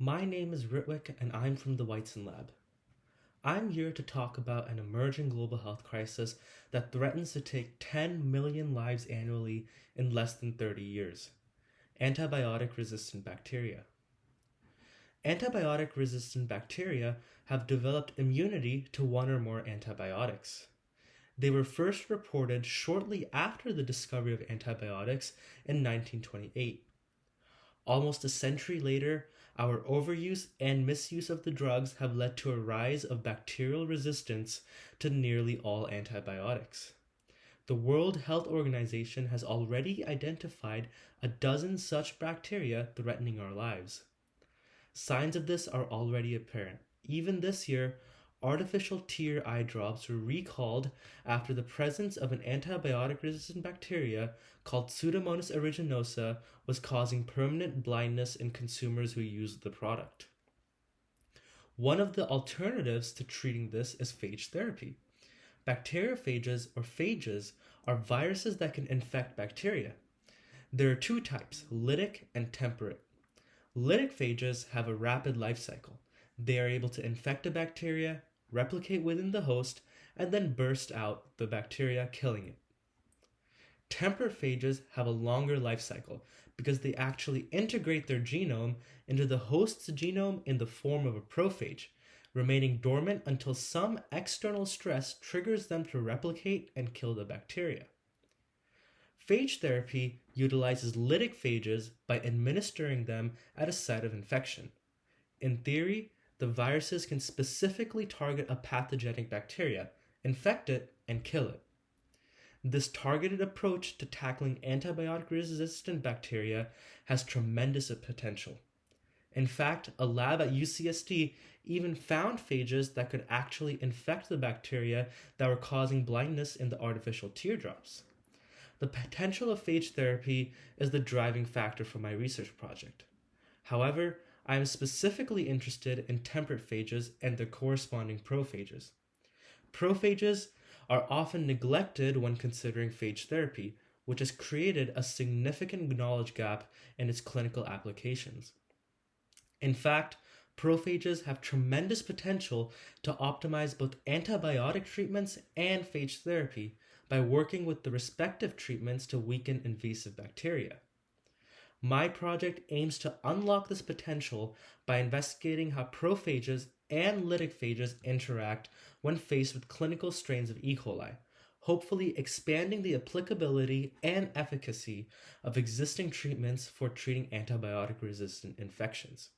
My name is Ritwick and I'm from the Weizen Lab. I'm here to talk about an emerging global health crisis that threatens to take 10 million lives annually in less than 30 years: antibiotic-resistant bacteria. Antibiotic-resistant bacteria have developed immunity to one or more antibiotics. They were first reported shortly after the discovery of antibiotics in 1928. Almost a century later, our overuse and misuse of the drugs have led to a rise of bacterial resistance to nearly all antibiotics. The World Health Organization has already identified a dozen such bacteria threatening our lives. Signs of this are already apparent. Even this year, artificial tear eye drops were recalled after the presence of an antibiotic-resistant bacteria called Pseudomonas aeruginosa was causing permanent blindness in consumers who used the product. One of the alternatives to treating this is phage therapy. Bacteriophages, or phages, are viruses that can infect bacteria. There are two types, lytic and temperate. Lytic phages have a rapid life cycle. They are able to infect a bacteria, replicate within the host, and then burst out the bacteria, killing it. Temperate phages have a longer life cycle because they actually integrate their genome into the host's genome in the form of a prophage, remaining dormant until some external stress triggers them to replicate and kill the bacteria. Phage therapy utilizes lytic phages by administering them at a site of infection. In theory, the viruses can specifically target a pathogenic bacteria, infect it, and kill it. This targeted approach to tackling antibiotic-resistant bacteria has tremendous potential. In fact, a lab at UCSD even found phages that could actually infect the bacteria that were causing blindness in the artificial teardrops. The potential of phage therapy is the driving factor for my research project. However, I am specifically interested in temperate phages and their corresponding prophages. Prophages are often neglected when considering phage therapy, which has created a significant knowledge gap in its clinical applications. In fact, prophages have tremendous potential to optimize both antibiotic treatments and phage therapy by working with the respective treatments to weaken invasive bacteria. My project aims to unlock this potential by investigating how prophages and lytic phages interact when faced with clinical strains of E. coli, hopefully expanding the applicability and efficacy of existing treatments for treating antibiotic-resistant infections.